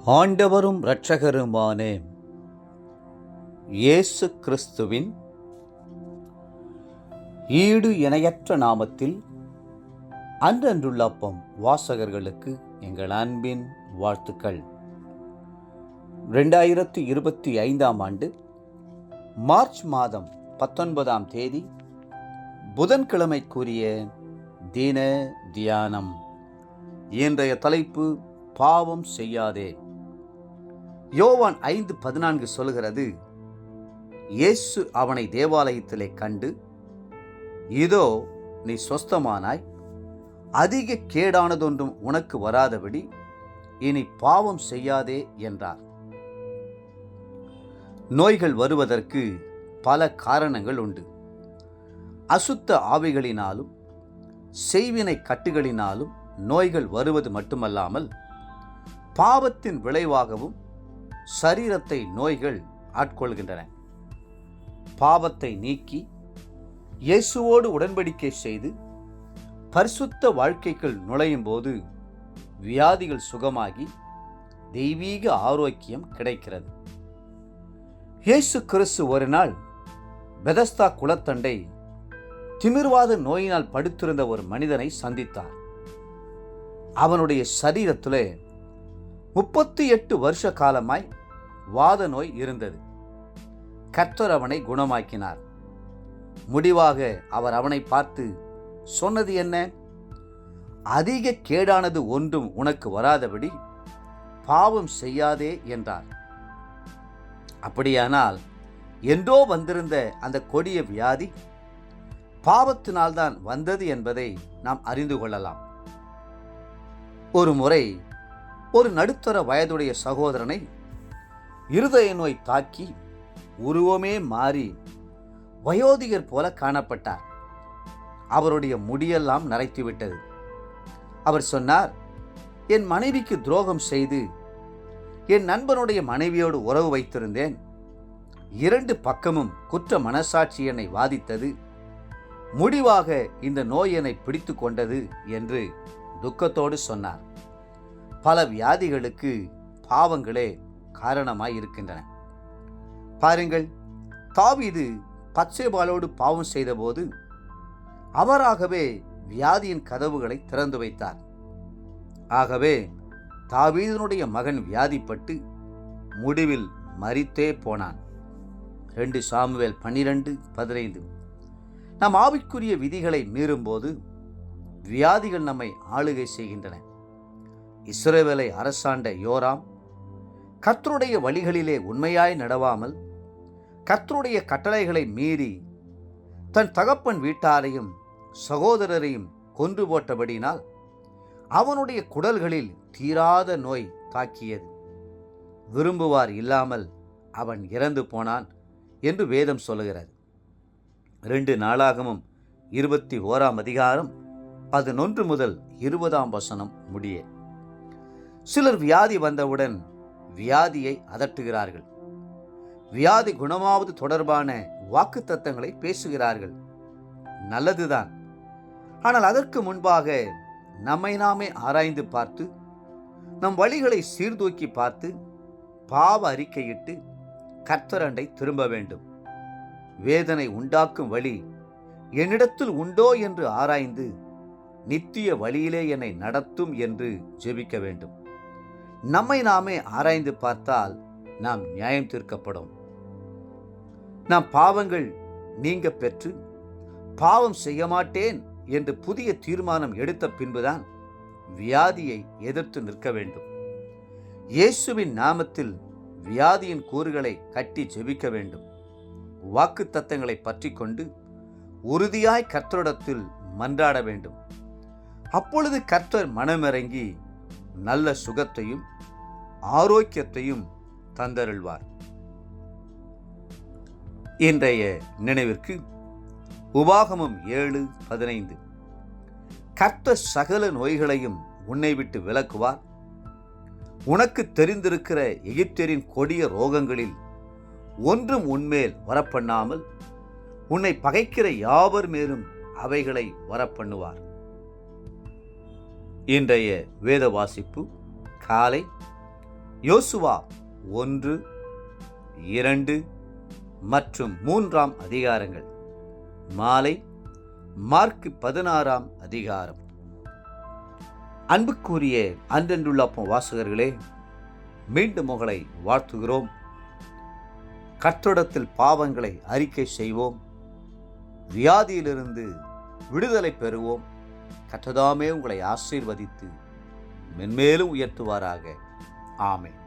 ஆண்டவரும் இரட்சகருமான இயேசு கிறிஸ்துவின் ஈடு இணையற்ற நாமத்தில் அன்றன்றுள்ள அப்பம் வாசகர்களுக்கு எங்கள் அன்பின் வாழ்த்துக்கள். 2025 ஆண்டு மார்ச் மாதம் 19ஆம் தேதி புதன்கிழமைக்குரிய தின தியானம். இன்றைய தலைப்பு பாவம் செய்யாதே. யோவான் 5:14 சொல்கிறது, இயேசு அவனை தேவாலயத்திலே கண்டு, இதோ நீ சொஸ்தமானாய், அதிக கேடானதொன்றும் உனக்கு வராதபடி இனி பாவம் செய்யாதே என்றார். நோய்கள் வருவதற்கு பல காரணங்கள் உண்டு. அசுத்த ஆவிகளினாலும் செய்வினை கட்டுகளினாலும் நோய்கள் வருவது மட்டுமல்லாமல் பாவத்தின் விளைவாகவும் சரீரத்தை நோய்கள் ஆட்கொள்கின்றன. பாவத்தை நீக்கி இயேசுவோடு உடன்படிக்கை செய்து பரிசுத்த வாழ்க்கைக்குள் நுழையும் போது வியாதிகள் சுகமாகி தெய்வீக ஆரோக்கியம் கிடைக்கிறது. இயேசு கிறிஸ்து ஒரு நாள் பெதஸ்தா குளத்தண்டை திமிர்வாத நோயினால் படுத்திருந்த ஒரு மனிதனை சந்தித்தார். அவனுடைய சரீரத்திலே 38 வருஷ காலமாய் வாத நோய் இருந்தது. கர்த்தர் அவனை குணமாக்கினார். முடிவாக அவர் அவனை பார்த்து சொன்னது என்ன? அதிக கேடானது ஒன்றும் உனக்கு வராதபடி பாவம் செய்யாதே என்றார். அப்படியானால் என்றோ வந்திருந்த அந்த கொடிய வியாதி பாவத்தினால்தான் வந்தது என்பதை நாம் அறிந்து கொள்ளலாம். ஒரு முறை ஒரு நடுத்தர வயதுடைய சகோதரனை இருதய நோய் தாக்கி உருவமே மாறி வயோதிகர் போல காணப்பட்டார். அவருடைய முடியெல்லாம் நரைத்துவிட்டது. அவர் சொன்னார், என் மனைவிக்கு துரோகம் செய்து என் நண்பனுடைய மனைவியோடு உறவு வைத்திருந்தேன். 2 பக்கமும் குற்ற மனசாட்சி என்னை வாதித்தது. முடிவாக இந்த நோய் என்னை பிடித்து கொண்டது என்று துக்கத்தோடு சொன்னார். பல வியாதிகளுக்கு பாவங்களே காரணமாய் இருக்கின்றன. பாருங்கள், தாவீது பத்சேபாளோடு பாவம் செய்தபோது அவராகவே வியாதியின் கதவுகளை திறந்து வைத்தார். ஆகவே தாவீதினுடைய மகன் வியாதிப்பட்டு முடிவில் மரித்தே போனான். 2 சாமுவேல் 12:15. நாம் ஆவிக்குரிய விதிகளை மீறும்போது வியாதிகள் நம்மை ஆளுகை செய்கின்றன. இஸ்ரவேலை அரசாண்ட யோராம் கர்த்தருடைய வழிகளிலே உண்மையாய் நடவாமல் கர்த்தருடைய கட்டளைகளை மீறி தன் தகப்பன் வீட்டாரையும் சகோதரரையும் கொன்று போட்டபடினால் அவனுடைய குடல்களில் தீராத நோய் தாக்கியது. விரும்புவார் இல்லாமல் அவன் இறந்து போனான் என்று வேதம் சொல்லுகிறது. 2 நாளாகமம் 21ஆம் அதிகாரம் 11 முதல் 20ஆம் வசனம் முடிய. சிலர் வியாதி வந்தவுடன் வியாதியை அதட்டுகிறார்கள். வியாதி குணமாவது தொடர்பான வாக்குத்தத்தங்களை பேசுகிறார்கள். நல்லதுதான். ஆனால் அதற்கு முன்பாக நம்மை நாமே ஆராய்ந்து பார்த்து நம் வழிகளை சீர்தூக்கி பார்த்து பாவ அறிக்கையிட்டு கர்த்தரண்டை திரும்ப வேண்டும். வேதனை உண்டாக்கும் வழி என்னிடத்தில் உண்டோ என்று ஆராய்ந்து நித்திய வழியிலே என்னை நடத்தும் என்று ஜெபிக்க வேண்டும். நம்மை நாமே ஆராய்ந்து பார்த்தால் நாம் நியாயம் தீர்க்கப்படும். நாம் பாவங்கள் நீங்க பெற்று பாவம் செய்ய மாட்டேன் என்று புதிய தீர்மானம் எடுத்த பின்புதான் வியாதியை எதிர்த்து நிற்க வேண்டும். இயேசுவின் நாமத்தில் வியாதியின் கூறுகளை கட்டி ஜெபிக்க வேண்டும். வாக்குத்தத்தங்களை பற்றி கொண்டு உறுதியாய் கர்த்தரிடத்தில் மன்றாட வேண்டும். அப்பொழுது கர்த்தர் மனமிறங்கி நல்ல சுகத்தையும் ஆரோக்கியத்தையும் தந்தருள்வார். இன்றைய நினைவிற்கு உபாகமம் 7:15. கர்த்தர் சகல நோய்களையும் உன்னை விட்டு விலக்குவார். உனக்கு தெரிந்திருக்கிற எகிப்தியரின் கொடிய ரோகங்களில் ஒன்றும் உன்மேல் வரப்பண்ணாமல் உன்னை பகைக்கிற யாவர் மேலும் அவைகளை வரப்பண்ணுவார். இன்றைய வேத வாசிப்பு காலை யோசுவா 1, 2 மற்றும் 3 அதிகாரங்கள். மாலை மார்க் 16 அதிகாரம். அன்புக்குரிய அன்றென்றுள்ள வாசகர்களே, மீண்டும் உங்களை வாழ்த்துகிறோம். கர்த்தரிடத்தில் பாவங்களை அறிக்கை செய்வோம், வியாதியிலிருந்து விடுதலை பெறுவோம். கர்த்ததாமே உங்களை ஆசீர்வதித்து மென்மேலும் உயர்த்துவாராக. ஆமென்.